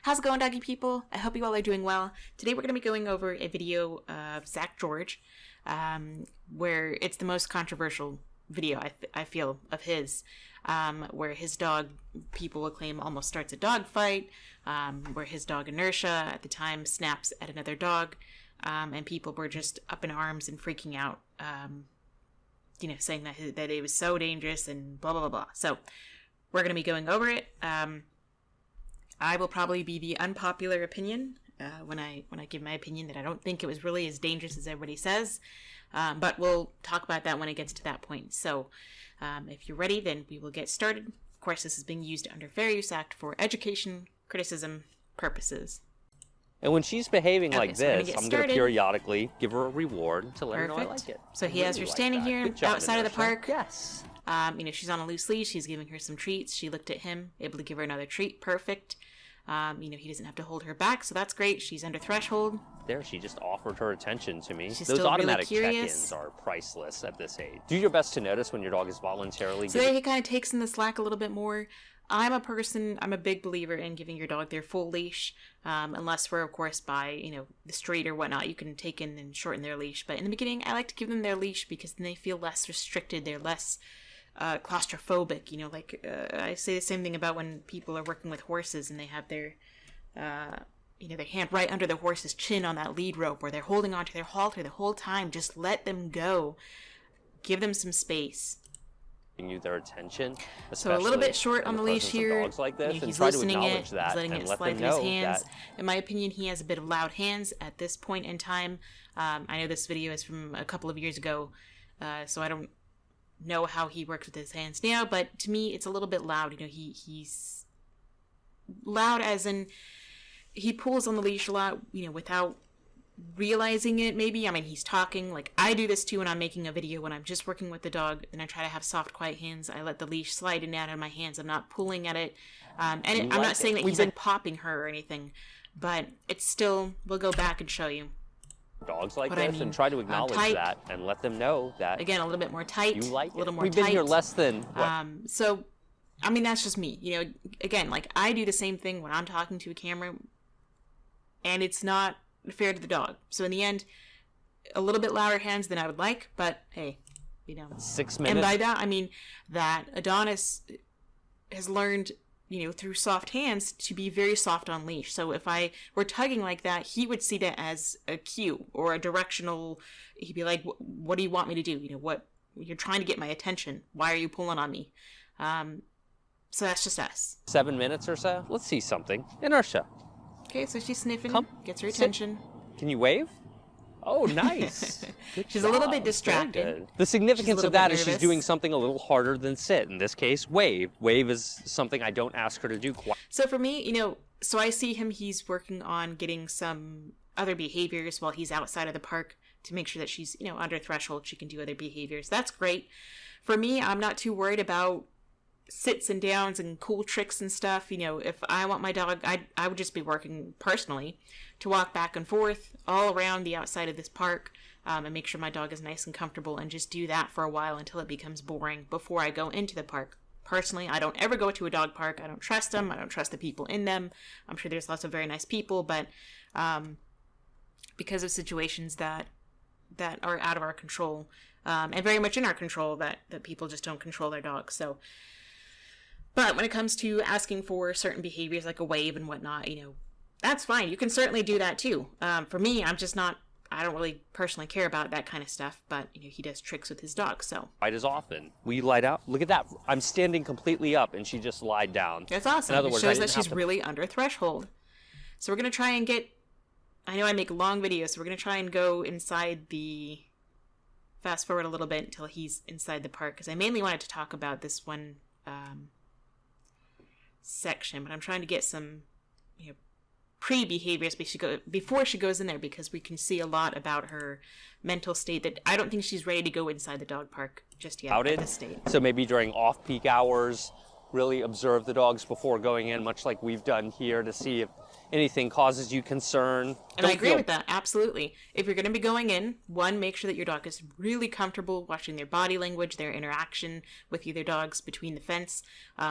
How's it going, doggy people? I hope you all are doing well. Today we're going to be going over a video of Zach George, where it's the most controversial video, I feel, of his, where his dog, people will claim, almost starts a dog fight, where his dog Inertia at the time snaps at another dog, and people were just up in arms and freaking out, saying that it was so dangerous and blah, blah, blah, blah. So we're going to be going over it. I will probably be the unpopular opinion when I give my opinion that I don't think it was really as dangerous as everybody says. But we'll talk about that when it gets to that point. So if you're ready, then we will get started. Of course, this is being used under Fair Use Act for education, criticism purposes. And when she's behaving like so this, I'm going to periodically give her a reward to let her know I like it. So he has her standing here outside of the park. Yes. She's on a loose leash. He's giving her some treats. She looked at him, able to give her another treat. Perfect. He doesn't have to hold her back, so that's great. She's under threshold. There, she just offered her attention to me. She's Those still automatic really curious. check-ins are priceless at this age. Do your best to notice when your dog is voluntarily So he kind of takes in the slack a little bit more. I'm a big believer in giving your dog their full leash, unless we're, of course, by, the street or whatnot. You can take in and shorten their leash. But in the beginning, I like to give them their leash because then they feel less restricted. They're less claustrophobic. I say the same thing about when people are working with horses and they have their hand right under the horse's chin on that lead rope, or they're holding onto their halter the whole time. Just let them go. Give them some space. You their attention. So a little bit short on the leash here. Dogs like this, he's try loosening to it. acknowledge that He's letting and it let slide them through his know hands. that. In my opinion, he has a bit of loud hands at this point in time. I know this video is from a couple of years ago, so I don't know how he works with his hands now. But to me, it's a little bit loud. He's loud as in he pulls on the leash a lot. Without realizing it, maybe. He's talking. Like, I do this too when I'm making a video, when I'm just working with the dog, and I try to have soft, quiet hands. I let the leash slide in and out of my hands. I'm not pulling at it. I'm not saying that he's popping her or anything, but it's still, we'll go back and show you. Dogs like this, and try to acknowledge that and let them know that. Again, a little bit more tight. You like it. A little more We've tight. been here less than, So, that's just me. Again, like, I do the same thing when I'm talking to a camera, and it's not fair to the dog. So in the end, a little bit louder hands than I would like, but hey, 6 minutes. And by that, I mean that Adonis has learned, through soft hands to be very soft on leash. So if I were tugging like that, he would see that as a cue or a directional. He'd be like, what do you want me to do? What, you're trying to get my attention. Why are you pulling on me? So that's just us. 7 minutes or so. Let's see something. Inertia. Okay, so she's sniffing, gets her sit. attention. Can you wave? Oh, nice. She's a little bit distracted. The significance of that is she's nervous. doing something a little harder than sit. In this case, wave. Wave is something I don't ask her to do quite. So for me, so I see him, he's working on getting some other behaviors while he's outside of the park to make sure that she's, under threshold, she can do other behaviors. That's great. For me, I'm not too worried about sits and downs and cool tricks and stuff. If I want my dog, I would just be working personally to walk back and forth all around the outside of this park, and make sure my dog is nice and comfortable, and just do that for a while until it becomes boring before I go into the park. Personally, I don't ever go to a dog park. I don't trust them. I don't trust the people in them. I'm sure there's lots of very nice people, but because of situations that are out of our control, and very much in our control, that people just don't control their dogs. So, but when it comes to asking for certain behaviors like a wave and whatnot, that's fine. You can certainly do that too. For me, I don't really personally care about that kind of stuff, but he does tricks with his dog, so. Quite as often. We lied out. Look at that. I'm standing completely up and she just lied down. That's awesome. In other words, it shows that she's really under threshold. So we're going to try and I know I make long videos, so we're going to try and go inside fast forward a little bit until he's inside the park, because I mainly wanted to talk about this one section, but I'm trying to get some pre-behaviors before she goes in there, because we can see a lot about her mental state that I don't think she's ready to go inside the dog park just yet at this state. So maybe during off-peak hours, really observe the dogs before going in, much like we've done here, to see if anything causes you concern. And I agree with that, absolutely. If you're going to be going in, one, make sure that your dog is really comfortable watching their body language, their interaction with the other dogs between the fence.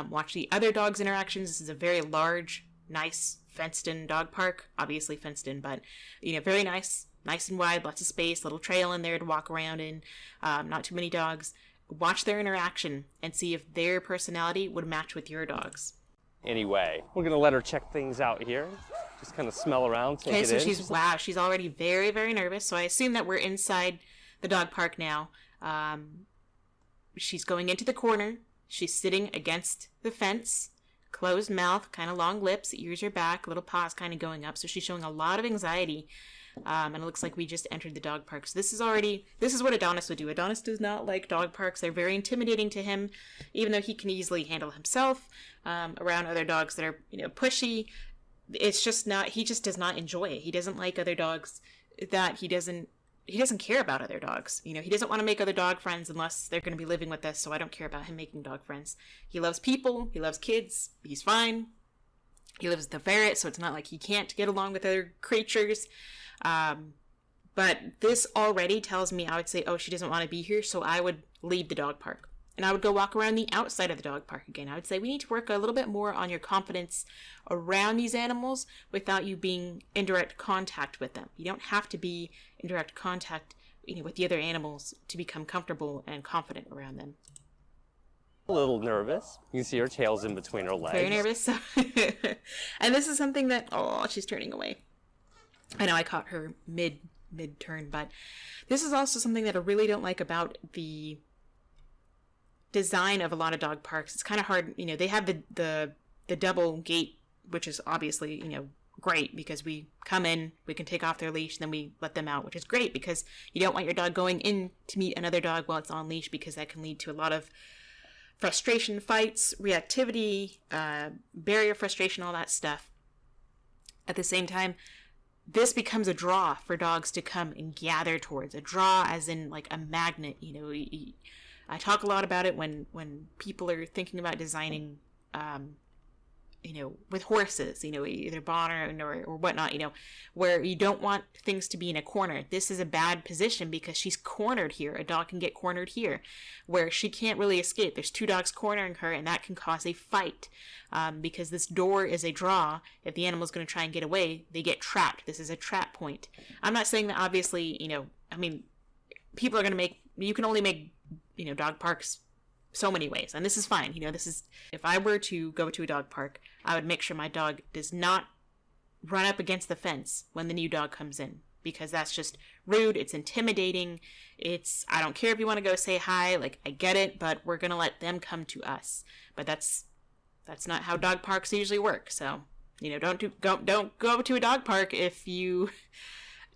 Watch the other dogs' interactions. This is a very large, nice, fenced-in dog park, obviously fenced in, but, very nice and wide, lots of space, little trail in there to walk around in, not too many dogs. Watch their interaction and see if their personality would match with your dog's. Anyway, we're going to let her check things out here. Just kind of smell around, take it in. Okay, so she's already very, very nervous. So I assume that we're inside the dog park now. She's going into the corner. She's sitting against the fence, closed mouth, kind of long lips, ears are back, little paws kind of going up. So she's showing a lot of anxiety. And it looks like we just entered the dog park. So this is what Adonis would do. Adonis does not like dog parks. They're very intimidating to him, even though he can easily handle himself around other dogs that are, pushy. It's just not, he just does not enjoy it. He doesn't like other dogs that he doesn't care about other dogs. He doesn't want to make other dog friends unless they're going to be living with us. So I don't care about him making dog friends. He loves people. He loves kids. He's fine. He lives with the ferret, so it's not like he can't get along with other creatures. But this already tells me, I would say, oh, she doesn't want to be here, so I would leave the dog park. And I would go walk around the outside of the dog park again. I would say we need to work a little bit more on your confidence around these animals without you being in direct contact with them. You don't have to be in direct contact, with the other animals to become comfortable and confident around them. A little nervous. You can see her tail's in between her legs. Very nervous. And this is something that, she's turning away. I know I caught her mid-turn, but this is also something that I really don't like about the design of a lot of dog parks. It's kind of hard, they have the double gate, which is obviously, great because we come in, we can take off their leash, and then we let them out, which is great because you don't want your dog going in to meet another dog while it's on leash, because that can lead to a lot of frustration, fights, reactivity, barrier frustration, all that stuff. At the same time, this becomes a draw for dogs to come and gather towards. A draw as in like a magnet. I talk a lot about it when people are thinking about designing, with horses, either barn or whatnot, where you don't want things to be in a corner. This is a bad position because she's cornered here. A dog can get cornered here where she can't really escape. There's two dogs cornering her, and that can cause a fight because this door is a draw. If the animal's going to try and get away, they get trapped. This is a trap point. I'm not saying that obviously, people are going to you can only make, dog parks so many ways, and this is fine. If I were to go to a dog park, I would make sure my dog does not run up against the fence when the new dog comes in, because that's just rude. It's intimidating. I don't care if you want to go say hi, like, I get it, but we're going to let them come to us. But that's not how dog parks usually work. So, don't go to a dog park if you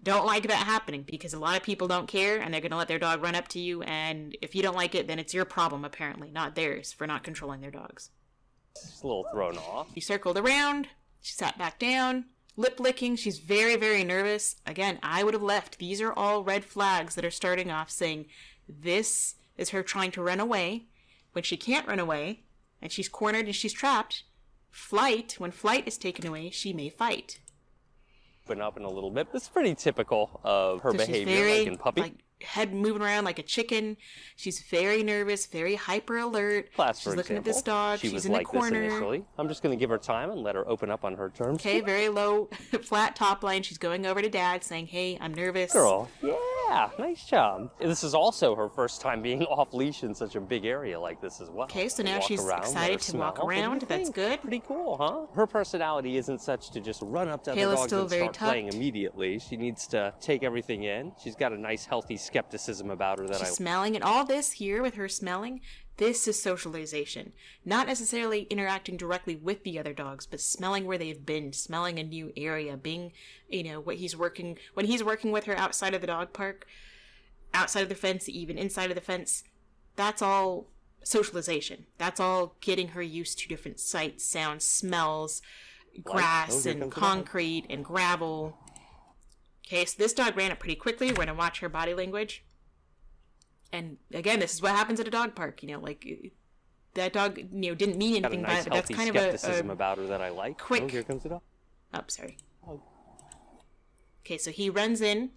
don't like that happening, because a lot of people don't care and they're going to let their dog run up to you. And if you don't like it, then it's your problem, apparently, not theirs, for not controlling their dogs. She's a little thrown off. She circled around. She sat back down. Lip licking. She's very, very nervous. Again, I would have left. These are all red flags that are starting off saying this is her trying to run away when she can't run away and she's cornered and she's trapped. When flight is taken away, she may fight. Open up in a little bit. It's pretty typical of her behavior, like in puppy. Head moving around like a chicken. She's very nervous, very hyper alert. She's looking at this dog. She's in the corner. This initially. I'm just going to give her time and let her open up on her terms. Okay, very low, flat top line. She's going over to Dad, saying, "Hey, I'm nervous." Girl, yeah, nice job. This is also her first time being off leash in such a big area like this as well. Okay, so now she's excited to walk around. That's good. Pretty cool, huh? Her personality isn't such to just run up to other dogs and start playing immediately. She needs to take everything in. She's got a nice, healthy skepticism about her she's smelling, and all this here with her smelling, this is socialization. Not necessarily interacting directly with the other dogs, but smelling where they've been, smelling a new area, being, when he's working with her outside of the dog park, outside of the fence, even inside of the fence. That's all socialization. That's all getting her used to different sights, sounds, smells, grass and concrete and gravel. Okay, so this dog ran up pretty quickly. We're going to watch her body language. And again, this is what happens at a dog park. That dog, didn't mean anything by it, but that's kind of a skepticism about her that I like. Quick. Oh, here comes the dog. Oh, sorry. Oh. Okay, so he runs in.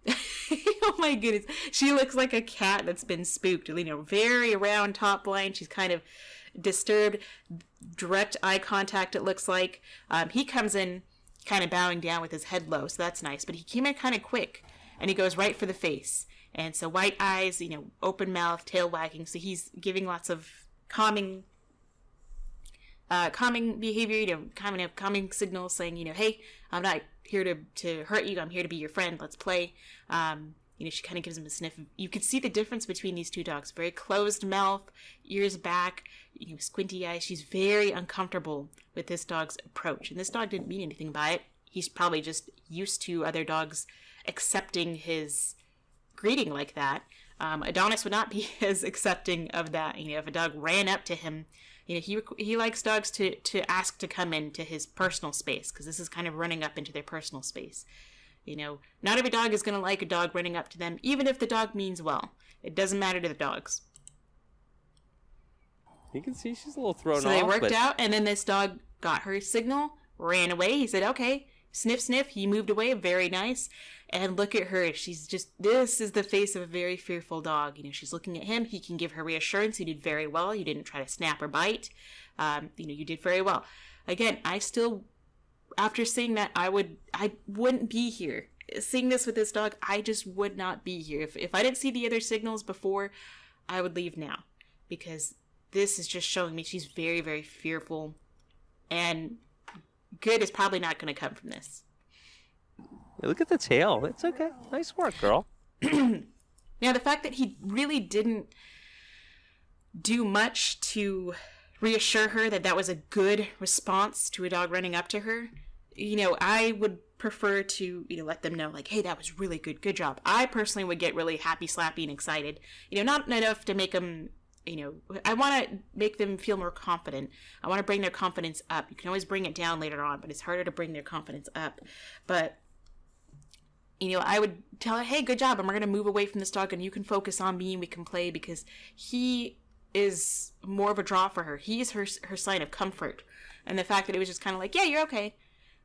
Oh my goodness. She looks like a cat that's been spooked. Very round top line. She's kind of disturbed. Direct eye contact, it looks like. He comes in kind of bowing down with his head low, so that's nice. But he came in kind of quick, and he goes right for the face. And so white eyes, open mouth, tail wagging. So he's giving lots of calming behavior, calming signals saying, hey, I'm not here to hurt you. I'm here to be your friend. Let's play. She kind of gives him a sniff. You could see the difference between these two dogs. Very closed mouth, ears back, squinty eyes. She's very uncomfortable with this dog's approach. And this dog didn't mean anything by it. He's probably just used to other dogs accepting his greeting like that. Adonis would not be as accepting of that. If a dog ran up to him, he likes dogs to ask to come into his personal space, because this is kind of running up into their personal space. Not every dog is going to like a dog running up to them, even if the dog means well. It doesn't matter to the dogs. You can see she's a little thrown off. So they worked out, and then this dog got her signal, ran away. He said, okay, sniff, sniff. He moved away. Very nice. And look at her. This is the face of a very fearful dog. She's looking at him. He can give her reassurance. You did very well. You didn't try to snap or bite. You did very well. Again, after seeing that, I wouldn't be here. Seeing this with this dog, I just would not be here. If I didn't see the other signals before, I would leave now. Because this is just showing me she's very, very fearful. And good is probably not going to come from this. Look at the tail. It's okay. Nice work, girl. Now, the fact that he really didn't do much to reassure her that was a good response to a dog running up to her, I would prefer to, let them know, like, hey, that was really good. Good job. I personally would get really happy, slappy, and excited. Not enough to make them, I want to make them feel more confident. I want to bring their confidence up. You can always bring it down later on, but it's harder to bring their confidence up. But I would tell her, hey, good job. And we're going to move away from this dog and you can focus on me and we can play, because he is more of a draw for her. He is her sign of comfort. And the fact that it was just kind of like, yeah, you're okay.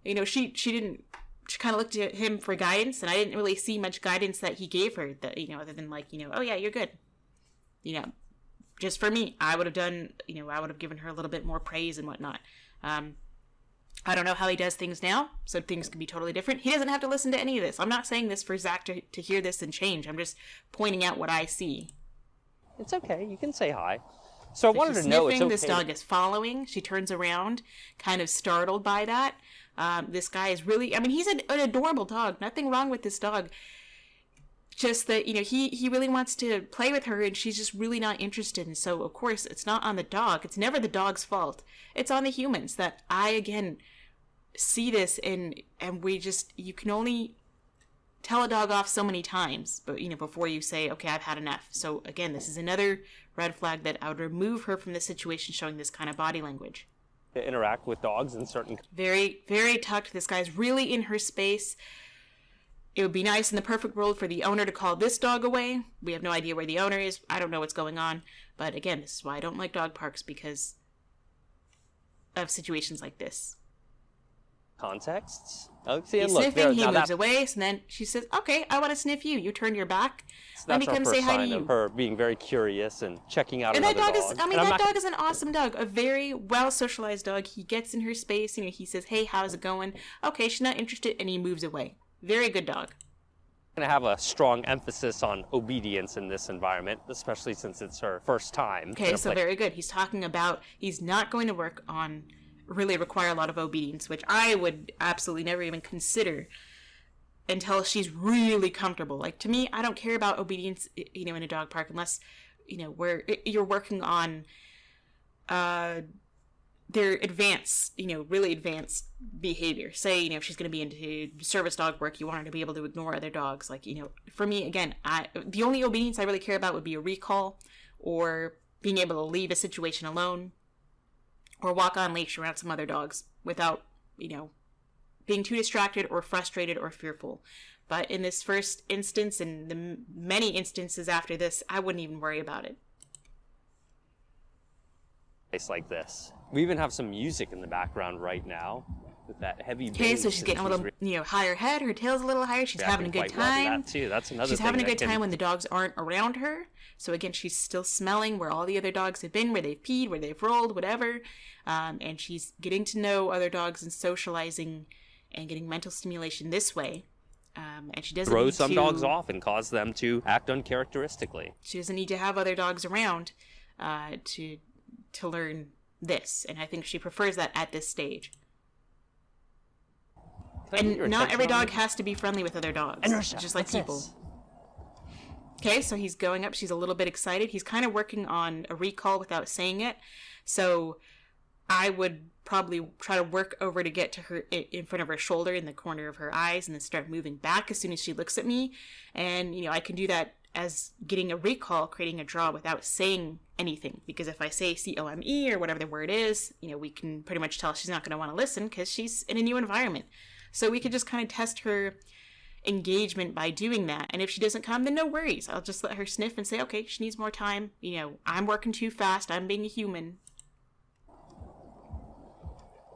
She kind of looked at him for guidance, and I didn't really see much guidance that he gave her that, other than like, oh yeah, you're good. Just for me, I would have done, I would have given her a little bit more praise and whatnot. I don't know how he does things now, so things can be totally different. He doesn't have to listen to any of this. I'm not saying this for Zach to hear this and change. I'm just pointing out what I see. It's okay. You can say hi. So I wanted to know, it's okay. This dog is following. She turns around, kind of startled by that. This guy is really, he's an adorable dog. Nothing wrong with this dog. Just that, he really wants to play with her, and she's just really not interested. And so, of course, it's not on the dog. It's never the dog's fault. It's on the humans that again, see this, and you can only tell a dog off so many times, but, before you say, okay, I've had enough. So, again, this is another red flag that I would remove her from the situation showing this kind of body language. To interact with dogs in certain... Very, very tucked. This guy's really in her space. It would be nice in the perfect world for the owner to call this dog away. We have no idea where the owner is. I don't know what's going on. But again, this is why I don't like dog parks, because of situations like this. Contexts? Oh, see, he's look, sniffing, he moves away, so then she says, okay, I want to sniff you. You turn your back. So let me come say hi to you. Of her being very curious and checking out and another dog. That dog is an awesome dog. A very well-socialized dog. He gets in her space, he says, hey, how's it going? Okay, she's not interested, and he moves away. Very good dog. I'm going to have a strong emphasis on obedience in this environment, especially since it's her first time. Okay, so very good. He's talking about he's not going to work on really require a lot of obedience, which I would absolutely never even consider until she's really comfortable. Like, to me, I don't care about obedience, in a dog park unless, where you're working on their advanced, really advanced behavior. Say, if she's going to be into service dog work, you want her to be able to ignore other dogs. Like, for me, again, the only obedience I really care about would be a recall or being able to leave a situation alone or walk on leash around some other dogs without, being too distracted or frustrated or fearful. But in this first instance and the many instances after this, I wouldn't even worry about it. Place like this. We even have some music in the background right now with that heavy bass. Okay, so she's getting a little, higher head. Her tail's a little higher. She's having a good time. Well that too. That's another she's thing having a good time when the dogs aren't around her. So again, she's still smelling where all the other dogs have been, where they've peed, where they've rolled, whatever. And she's getting to know other dogs and socializing and getting mental stimulation this way. And she doesn't throw need some to, dogs off and cause them to act uncharacteristically. She doesn't need to have other dogs around to learn this. And I think she prefers that at this stage. And not every dog has to be friendly with other dogs. Inertia. Just like people. Okay, so he's going up. She's a little bit excited. He's kind of working on a recall without saying it. So I would probably try to work over to get to her in front of her shoulder in the corner of her eyes and then start moving back as soon as she looks at me. And, I can do that as getting a recall, creating a draw without saying anything. Because if I say COME or whatever the word is, we can pretty much tell she's not going to want to listen because she's in a new environment. So we could just kind of test her engagement by doing that. And if she doesn't come, then no worries. I'll just let her sniff and say, okay, she needs more time. I'm working too fast. I'm being a human.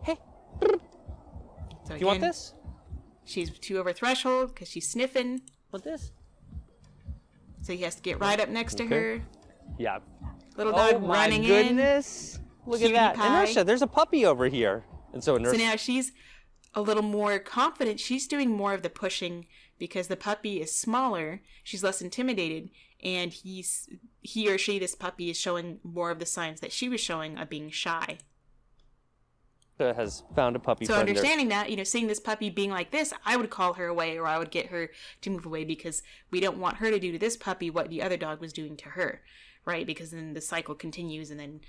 Hey. So Do you want this? She's too over threshold because she's sniffing. Want this? So he has to get right up next to her. Yeah. Little dog running in. Oh my goodness. Look at that. Pie. Inertia, there's a puppy over here. And so Inertia. So now she's a little more confident. She's doing more of the pushing because the puppy is smaller. She's less intimidated. And he or she, this puppy, is showing more of the signs that she was showing of being shy. Has found a puppy So friend understanding that, seeing this puppy being like this, I would call her away or I would get her to move away because we don't want her to do to this puppy what the other dog was doing to her, right? Because then the cycle continues and then,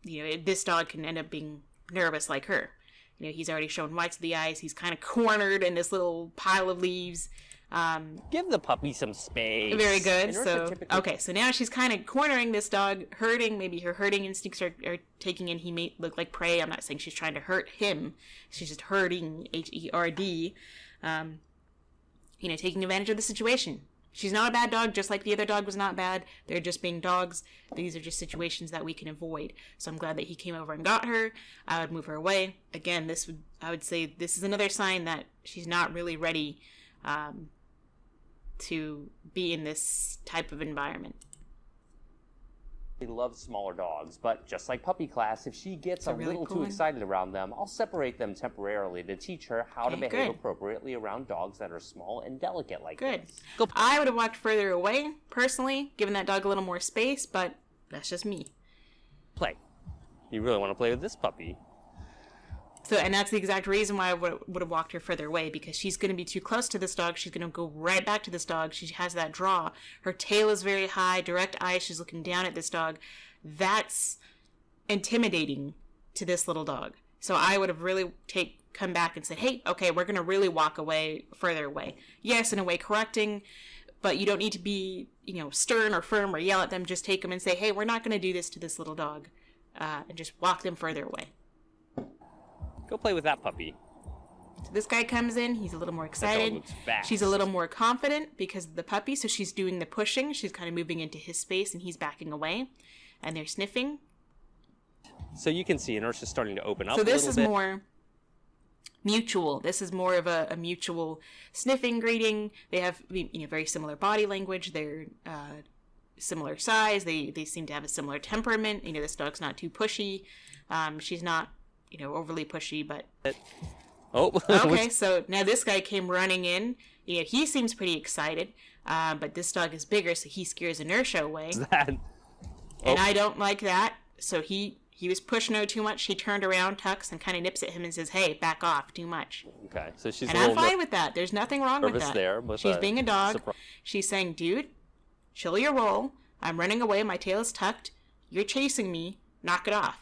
this dog can end up being nervous like her. He's already shown whites of the eyes. He's kind of cornered in this little pile of leaves. Give the puppy some space. Very good. So now she's kind of cornering this dog, hurting. Maybe her hurting instincts are taking in. He may look like prey. I'm not saying she's trying to hurt him. She's just hurting, H-E-R-D. Taking advantage of the situation. She's not a bad dog, just like the other dog was not bad. They're just being dogs. These are just situations that we can avoid. So I'm glad that he came over and got her. I would move her away. Again, I would say this is another sign that she's not really ready to be in this type of environment. She loves smaller dogs, but just like puppy class, if she gets a little too excited around them, I'll separate them temporarily to teach her how to behave appropriately around dogs that are small and delicate like this. I would have walked further away, personally, given that dog a little more space, but that's just me. Play. You really want to play with this puppy. So, and that's the exact reason why I would have walked her further away, because she's going to be too close to this dog. She's going to go right back to this dog. She has that draw. Her tail is very high, direct eyes. She's looking down at this dog. That's intimidating to this little dog. So I would have really come back and said, hey, okay, we're going to really walk away, further away. Yes, in a way correcting, but you don't need to be, stern or firm or yell at them. Just take them and say, hey, we're not going to do this to this little dog, and just walk them further away. Go play with that puppy. So this guy comes in. He's a little more excited. That dog looks fast. She's a little more confident because of the puppy. So she's doing the pushing. She's kind of moving into his space, and he's backing away. And they're sniffing. So you can see Inertia's starting to open up a little bit. So this is more mutual. This is more of a mutual sniffing, greeting. They have very similar body language. They're similar size. They seem to have a similar temperament. This dog's not too pushy. She's not overly pushy, but... Okay, so now this guy came running in. He seems pretty excited, but this dog is bigger, so he scares Inertia away. And I don't like that, so he was pushing her too much. He turned around, tucks, and kind of nips at him and says, hey, back off, too much. Okay, so she's and I'm fine with that. There's nothing wrong with that. There, but she's being a dog. She's saying, dude, chill your roll. I'm running away. My tail is tucked. You're chasing me. Knock it off.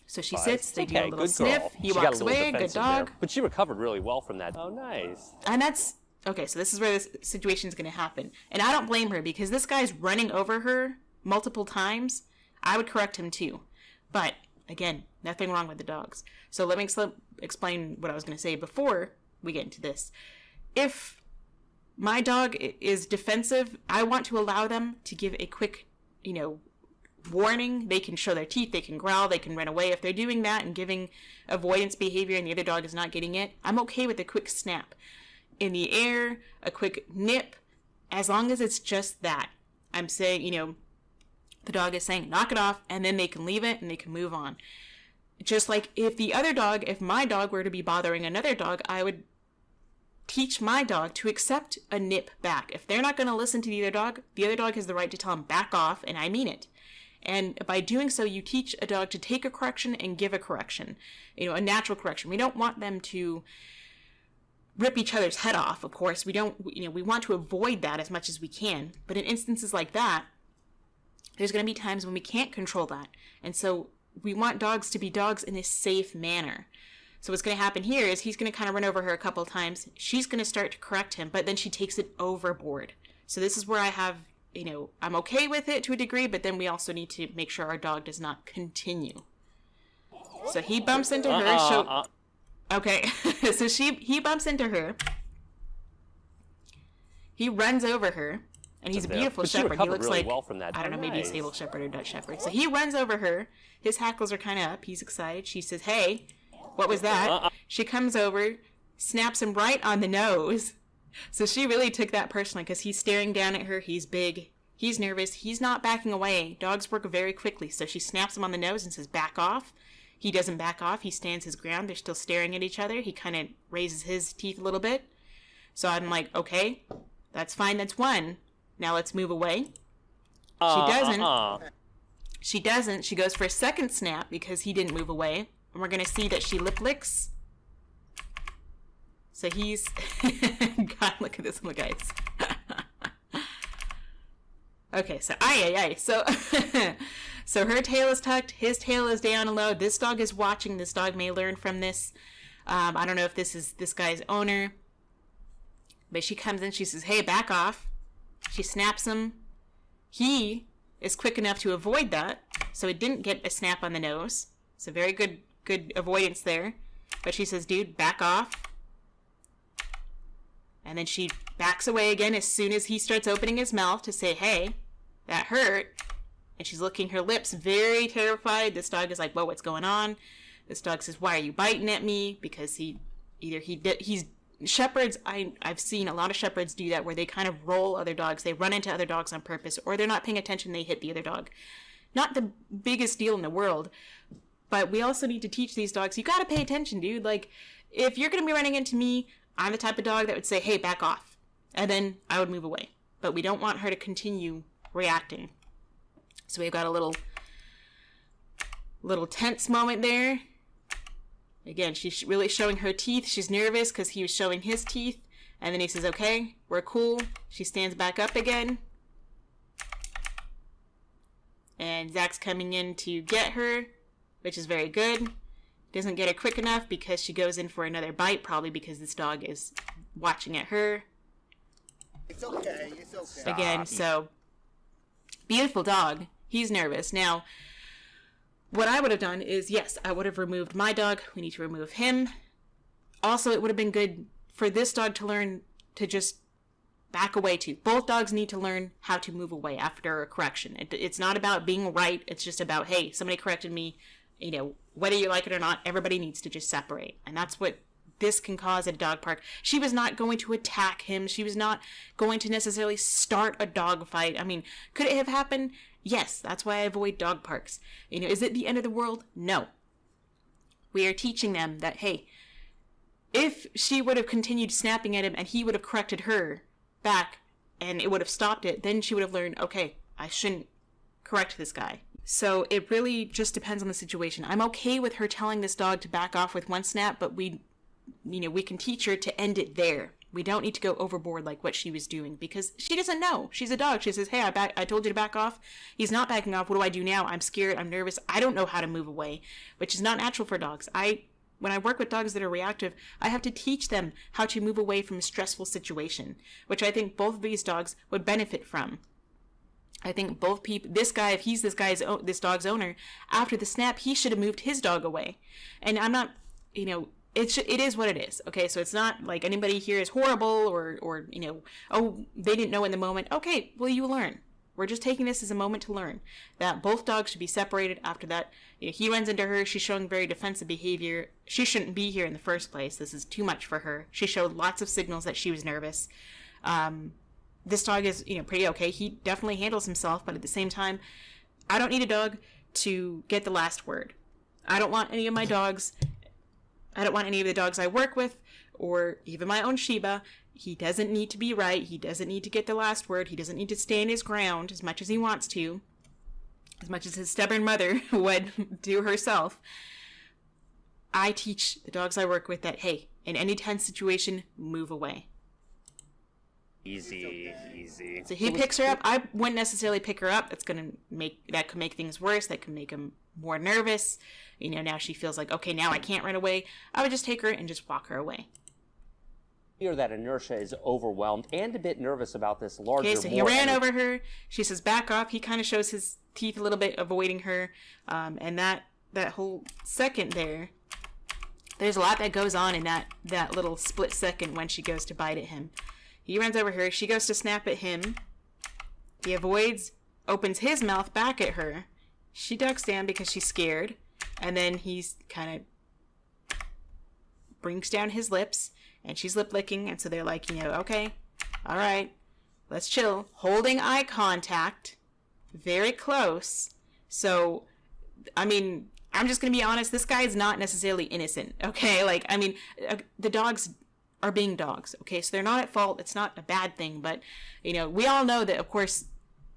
So she sits, they do a little sniff, he walks away, good dog. But she recovered really well from that. Oh, nice. And that's, okay, so this is where this situation is going to happen. And I don't blame her, because this guy's running over her multiple times. I would correct him too. But, again, nothing wrong with the dogs. So let me explain what I was going to say before we get into this. If my dog is defensive, I want to allow them to give a quick, warning. They can show their teeth, they can growl, they can run away. If they're doing that and giving avoidance behavior and the other dog is not getting it, I'm okay with a quick snap in the air, a quick nip, as long as it's just that. I'm saying, the dog is saying knock it off, and then they can leave it and they can move on. just like if my dog were to be bothering another dog, I would teach my dog to accept a nip back. If they're not going to listen to the other dog has the right to tell them back off, and I mean it. And by doing so, you teach a dog to take a correction and give a correction, a natural correction. We don't want them to rip each other's head off, of course. We want to avoid that as much as we can. But in instances like that, there's going to be times when we can't control that. And so we want dogs to be dogs in a safe manner. So what's going to happen here is he's going to kind of run over her a couple of times. She's going to start to correct him, but then she takes it overboard. So this is where I have, I'm okay with it to a degree, but then we also need to make sure our dog does not continue. So he bumps into her. Okay, so he bumps into her. He runs over her, and he's a beautiful shepherd. He looks really like, well from that. I don't know, maybe a sable shepherd or Dutch shepherd. So he runs over her. His hackles are kind of up. He's excited. She says, "Hey, what was that?" She comes over, snaps him right on the nose. So she really took that personally because he's staring down at her. He's big. He's nervous. He's not backing away. Dogs work very quickly. So she snaps him on the nose and says, "Back off." He doesn't back off. He stands his ground. They're still staring at each other. He kind of raises his teeth a little bit. So I'm like, okay, that's fine. That's one. Now let's move away. She doesn't. She doesn't. She goes for a second snap because he didn't move away. And we're going to see that she lip licks. So he's... God, look at this one, guys. Okay, so... So... So her tail is tucked. His tail is down low. This dog is watching. This dog may learn from this. I don't know if this is this guy's owner. But she comes in. She says, "Hey, back off." She snaps him. He is quick enough to avoid that. So it didn't get a snap on the nose. So very good avoidance there. But she says, "Dude, back off." And then she backs away again as soon as he starts opening his mouth to say, "Hey, that hurt." And she's licking her lips, very terrified. This dog is like, "Whoa, what's going on?" This dog says, "Why are you biting at me?" Because he's shepherds. I've seen a lot of shepherds do that, where they kind of roll other dogs. They run into other dogs on purpose, or they're not paying attention. They hit the other dog. Not the biggest deal in the world, but we also need to teach these dogs. You got to pay attention, dude. Like, if you're gonna be running into me, I'm the type of dog that would say, "Hey, back off," and then I would move away. But we don't want her to continue reacting. So we've got a little tense moment there. Again, she's really showing her teeth. She's nervous because he was showing his teeth. And then he says, "Okay, we're cool." She stands back up again. And Zach's coming in to get her, which is very good. Doesn't get her quick enough because she goes in for another bite, probably because this dog is watching at her. It's okay. Again, so beautiful dog. He's nervous. Now, what I would have done is, yes, I would have removed my dog. We need to remove him. Also, it would have been good for this dog to learn to just back away too. Both dogs need to learn how to move away after a correction. It's not about being right. It's just about, hey, somebody corrected me. Whether you like it or not, everybody needs to just separate. And that's what this can cause at a dog park. She was not going to attack him. She was not going to necessarily start a dog fight. I mean, could it have happened? Yes, that's why I avoid dog parks. Is it the end of the world? No. We are teaching them that, hey, if she would have continued snapping at him and he would have corrected her back and it would have stopped it, then she would have learned, okay, I shouldn't correct this guy. So it really just depends on the situation. I'm okay with her telling this dog to back off with one snap, but we can teach her to end it there. We don't need to go overboard like what she was doing because she doesn't know. She's a dog. She says, "Hey, I told you to back off." He's not backing off. What do I do now? I'm scared. I'm nervous. I don't know how to move away, which is not natural for dogs. When I work with dogs that are reactive, I have to teach them how to move away from a stressful situation, which I think both of these dogs would benefit from. I think both people, this guy, if he's this dog's owner, after the snap, he should have moved his dog away. And I'm not, it is what it is. Okay, so it's not like anybody here is horrible or oh, they didn't know in the moment. Okay, well, you learn. We're just taking this as a moment to learn that both dogs should be separated after that. He runs into her. She's showing very defensive behavior. She shouldn't be here in the first place. This is too much for her. She showed lots of signals that she was nervous. This dog is, pretty okay. He definitely handles himself, but at the same time, I don't need a dog to get the last word. I don't want any of my dogs. I don't want any of the dogs I work with, or even my own Shiba. He doesn't need to be right. He doesn't need to get the last word. He doesn't need to stand his ground as much as he wants to, as much as his stubborn mother would do herself. I teach the dogs I work with that, hey, in any tense situation, move away. Easy. So he picks her up. I wouldn't necessarily pick her up. That could make things worse. That could make him more nervous. Now she feels like, okay, now I can't run away. I would just take her and just walk her away. Fear that Inertia is overwhelmed and a bit nervous about this larger. Okay, so he ran over her. She says, back off. He kind of shows his teeth a little bit, avoiding her. And that whole second there's a lot that goes on in that little split second when she goes to bite at him. He runs over her. She goes to snap at him. He avoids, opens his mouth back at her. She ducks down because she's scared. And then he's kind of brings down his lips. And she's lip licking. And so they're like, okay, all right, let's chill. Holding eye contact. Very close. So, I'm just going to be honest. This guy is not necessarily innocent. Okay? The dogs are being dogs, okay? So they're not at fault. It's not a bad thing, but, we all know that, of course,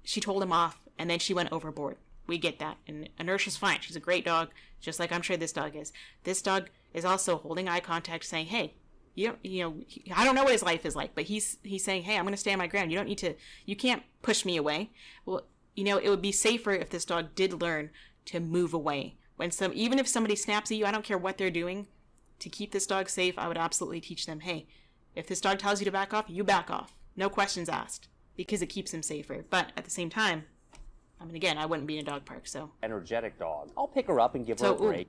she told him off, and then she went overboard. We get that. And Inertia's fine. She's a great dog, just like I'm sure this dog is. This dog is also holding eye contact, saying, hey, I don't know what his life is like, but he's saying, hey, I'm going to stand my ground. You can't push me away. Well, it would be safer if this dog did learn to move away. Even if somebody snaps at you, I don't care what they're doing. To keep this dog safe, I would absolutely teach them, hey, if this dog tells you to back off, you back off. No questions asked, because it keeps him safer. But at the same time, again, I wouldn't be in a dog park, so. Energetic dog. I'll pick her up and give her a break.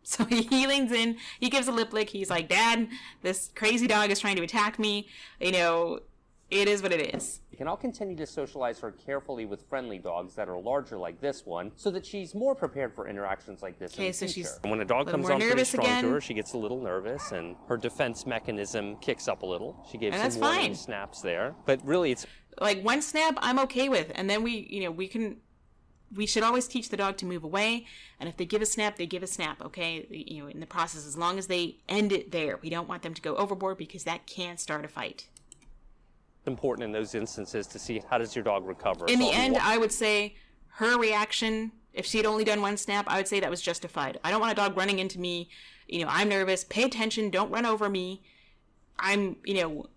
So he leans in, he gives a lip lick, he's like, Dad, this crazy dog is trying to attack me. It is what it is. And I'll continue to socialize her carefully with friendly dogs that are larger like this one, so that she's more prepared for interactions like this in the future. And when a dog comes on pretty strong to her, she gets a little nervous, and her defense mechanism kicks up a little. She gave some warning snaps there, but really it's like one snap I'm okay with, and then we should always teach the dog to move away, and if they give a snap, they give a snap, okay? In the process, as long as they end it there. We don't want them to go overboard, because that can start a fight. Important in those instances to see how does your dog recover. In the end, I would say her reaction, if she had only done one snap, I would say that was justified. I don't want a dog running into me. I'm nervous. Pay attention. Don't run over me.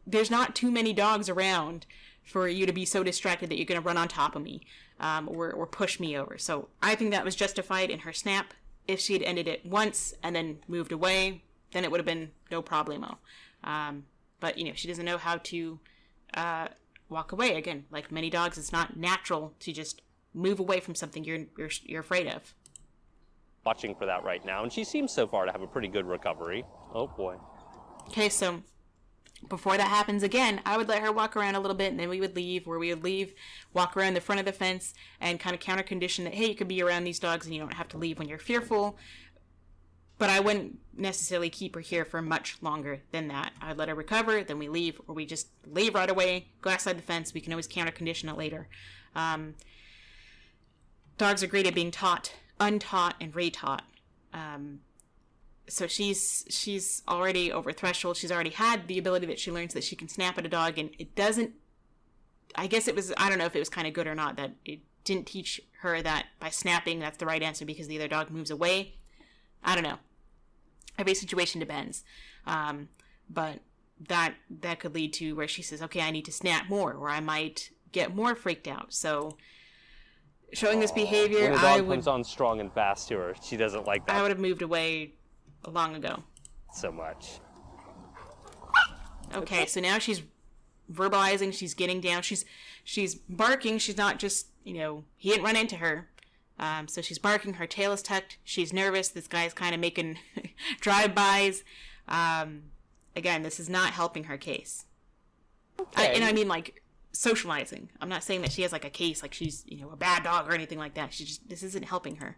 There's not too many dogs around for you to be so distracted that you're going to run on top of me or push me over. So I think that was justified in her snap. If she had ended it once and then moved away, then it would have been no problemo. But, she doesn't know how to walk away. Again, like many dogs, it's not natural to just move away from something you're afraid of. Watching for that right now, and she seems so far to have a pretty good recovery. Oh boy. Okay, so before that happens again, I would let her walk around a little bit, and then we would leave, walk around the front of the fence, and kind of counter condition that, hey, you could be around these dogs and you don't have to leave when you're fearful. But I wouldn't necessarily keep her here for much longer than that. I'd let her recover, then we leave, or we just leave right away, go outside the fence. We can always counter condition it later. Dogs are great at being taught, untaught, and retaught. So she's already over threshold. She's already had the ability that she learns that she can snap at a dog, and it doesn't. I guess it was. I don't know if it was kind of good or not that it didn't teach her that by snapping that's the right answer because the other dog moves away. I don't know. Every situation depends. But that could lead to where she says, okay, I need to snap more, or I might get more freaked out. So showing this behavior, when a dog comes on strong and fast to her, she doesn't like that. I would have moved away long ago. So much. Okay, so now she's verbalizing, she's getting down, she's barking, she's not just, he didn't run into her. So she's barking, her tail is tucked, she's nervous, this guy's kind of making drive-bys. Again, this is not helping her case. Okay. And I mean, like, socializing. I'm not saying that she has, like, a case, like she's, a bad dog or anything like that. This isn't helping her.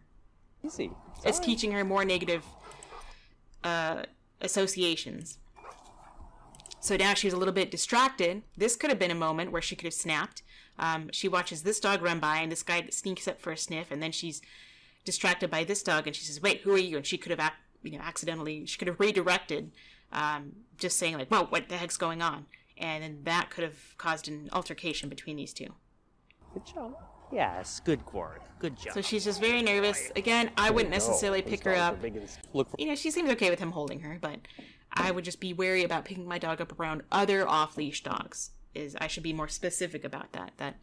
Easy. It's teaching her more negative associations. So now she's a little bit distracted. This could have been a moment where she could have snapped. She watches this dog run by, and this guy sneaks up for a sniff, and then she's distracted by this dog, and she says, "Wait, who are you?" And she could have, she could have redirected, just saying like, "Whoa, what the heck's going on?" And then that could have caused an altercation between these two. Good job. Yes, good work. Good job. So she's just very nervous. Again, I wouldn't necessarily pick her up. She seems okay with him holding her, but I would just be wary about picking my dog up around other off-leash dogs. I should be more specific about that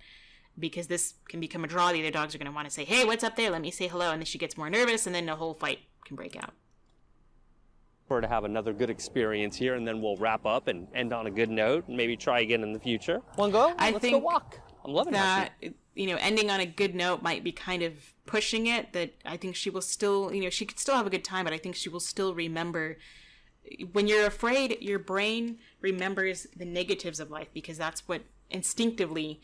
because this can become a draw. The other dogs are going to want to say, "Hey, what's up there? Let me say hello." And then she gets more nervous, and then the whole fight can break out. To have another good experience here, and then we'll wrap up and end on a good note, and maybe try again in the future. Want to go? Let's go walk. I'm loving that. Ending on a good note might be kind of pushing it. That I think she will still, she could still have a good time, but I think she will still remember. When you're afraid, your brain remembers the negatives of life because that's what instinctually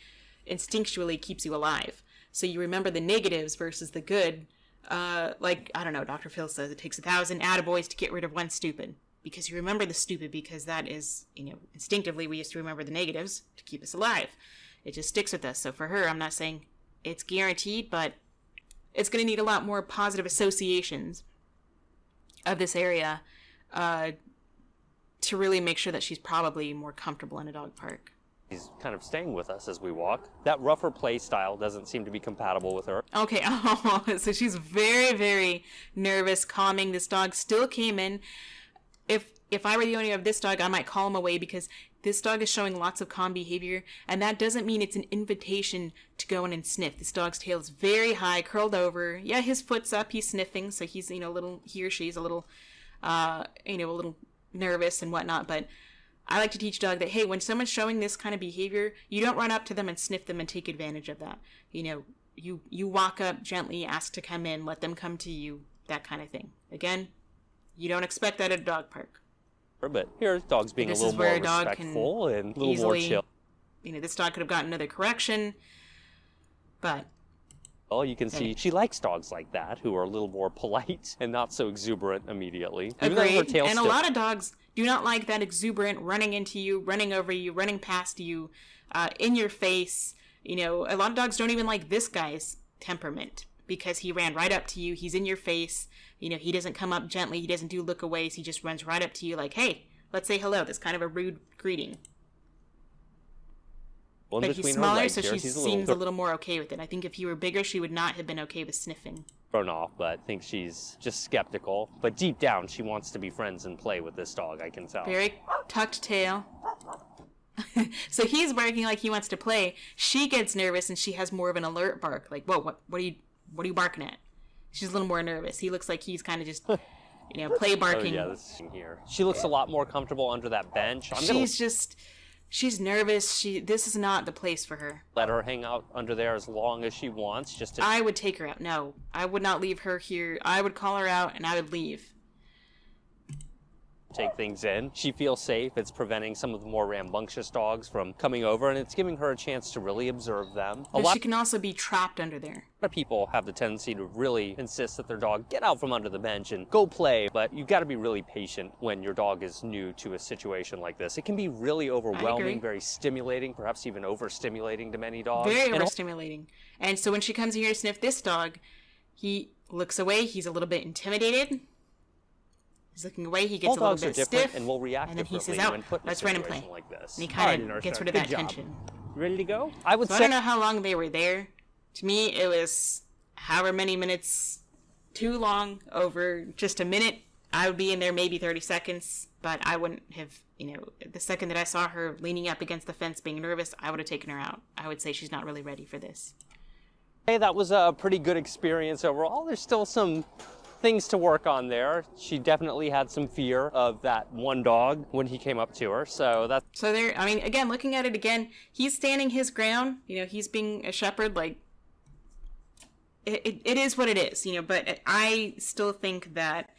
keeps you alive. So you remember the negatives versus the good. Like, I don't know, Dr. Phil says it takes 1,000 attaboys to get rid of one stupid. Because you remember the stupid because that is, instinctively we used to remember the negatives to keep us alive. It just sticks with us. So for her, I'm not saying it's guaranteed, but it's going to need a lot more positive associations of this area to really make sure that she's probably more comfortable in a dog park. He's kind of staying with us as we walk. That rougher play style doesn't seem to be compatible with her. Okay, so she's very, very nervous, calming. This dog still came in. If I were the owner of this dog, I might call him away because this dog is showing lots of calm behavior, and that doesn't mean it's an invitation to go in and sniff. This dog's tail is very high, curled over. Yeah, his foot's up, he's sniffing, so he's, he or she's a little, a little nervous and whatnot, but I like to teach dog that, hey, when someone's showing this kind of behavior, you don't run up to them and sniff them and take advantage of that. You walk up gently, ask to come in, let them come to you, that kind of thing. Again, you don't expect that at a dog park. But here, dog's being a little more respectful and a little more chill. This dog could have gotten another correction, but... Well, you can see she likes dogs like that, who are a little more polite and not so exuberant immediately. Agreed. And a lot of dogs do not like that exuberant running into you, running over you, running past you, in your face. A lot of dogs don't even like this guy's temperament because he ran right up to you. He's in your face. He doesn't come up gently. He doesn't do look aways. He just runs right up to you like, hey, let's say hello. That's kind of a rude greeting. Well, but he's smaller, so she seems a little more okay with it. I think if he were bigger, she would not have been okay with sniffing. Thrown off, but I think she's just skeptical. But deep down, she wants to be friends and play with this dog, I can tell. Very tucked tail. So he's barking like he wants to play. She gets nervous, and she has more of an alert bark. Like, whoa, what are you barking at? She's a little more nervous. He looks like he's kind of just, play barking. Oh, yeah, this is here. She looks a lot more comfortable under that bench. She's nervous. This is not the place for her. Let her hang out under there as long as she wants. I would take her out. No, I would not leave her here. I would call her out and I would leave. Take things in. She feels safe. It's preventing some of the more rambunctious dogs from coming over, and it's giving her a chance to really observe them. But she can also be trapped under there. A lot of people have the tendency to really insist that their dog get out from under the bench and go play, but you've got to be really patient when your dog is new to a situation like this. It can be really overwhelming, very stimulating, perhaps even overstimulating to many dogs. Very overstimulating. And so when she comes here to sniff this dog, he looks away. He's a little bit intimidated. He's looking away. He gets a little bit stiff, and will react and then he says, "Out, let's run and play." Like this. And he kind of gets rid of that tension. Ready to go? I don't know how long they were there. To me, it was however many minutes too long. Over just a minute, I would be in there maybe 30 seconds, but I wouldn't have. The second that I saw her leaning up against the fence, being nervous, I would have taken her out. I would say she's not really ready for this. Hey, that was a pretty good experience overall. There's still some things to work on there. She definitely had some fear of that one dog when he came up to her. So there, again, looking at it again, he's standing his ground. He's being a shepherd. Like, it is what it is, but I still think that,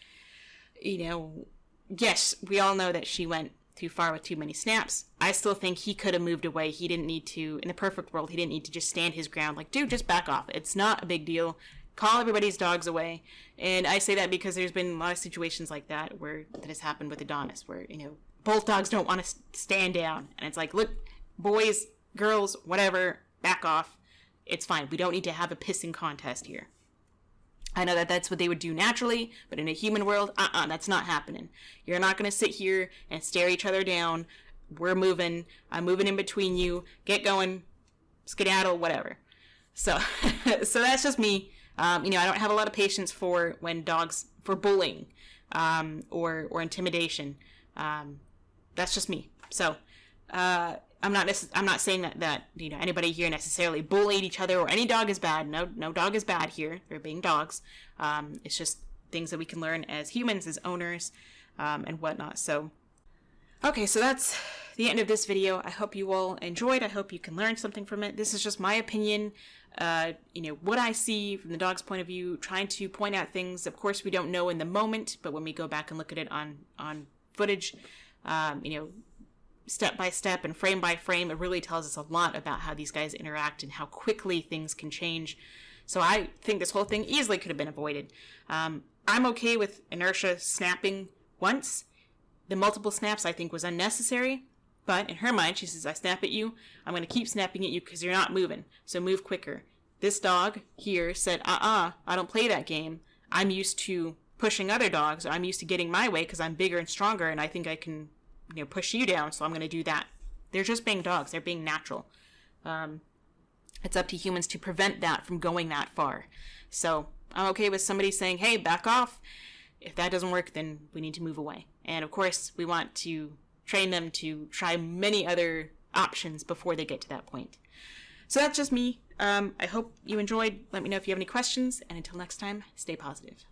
yes, we all know that she went too far with too many snaps. I still think he could have moved away. He didn't need to, in the perfect world, he didn't need to just stand his ground. Like, dude, just back off. It's not a big deal. Call everybody's dogs away. And I say that because there's been a lot of situations like that has happened with Adonis, where, both dogs don't want to stand down. And it's like, look, boys, girls, whatever, back off. It's fine. We don't need to have a pissing contest here. I know that that's what they would do naturally, but in a human world, that's not happening. You're not going to sit here and stare each other down. We're moving. I'm moving in between you. Get going. Skedaddle, whatever. So, so that's just me. I don't have a lot of patience for bullying, or intimidation. That's just me. So, I'm not saying that anybody here necessarily bullied each other or any dog is bad. No dog is bad here. They're being dogs. It's just things that we can learn as humans, as owners, and whatnot. So, okay, so that's the end of this video. I hope you all enjoyed. I hope you can learn something from it. This is just my opinion. What I see from the dog's point of view, trying to point out things. Of course, we don't know in the moment, but when we go back and look at it on footage, step by step and frame by frame, it really tells us a lot about how these guys interact and how quickly things can change. So I think this whole thing easily could have been avoided. I'm okay with Inertia snapping once. The multiple snaps I think was unnecessary, but in her mind, she says, I snap at you, I'm going to keep snapping at you because you're not moving, so move quicker. This dog here said, I don't play that game. I'm used to pushing other dogs. I'm used to getting my way because I'm bigger and stronger, and I think I can push you down, so I'm going to do that. They're just being dogs. They're being natural. It's up to humans to prevent that from going that far. So I'm okay with somebody saying, hey, back off. If that doesn't work, then we need to move away. And of course, we want to train them to try many other options before they get to that point. So that's just me. I hope you enjoyed. Let me know if you have any questions. And until next time, stay positive.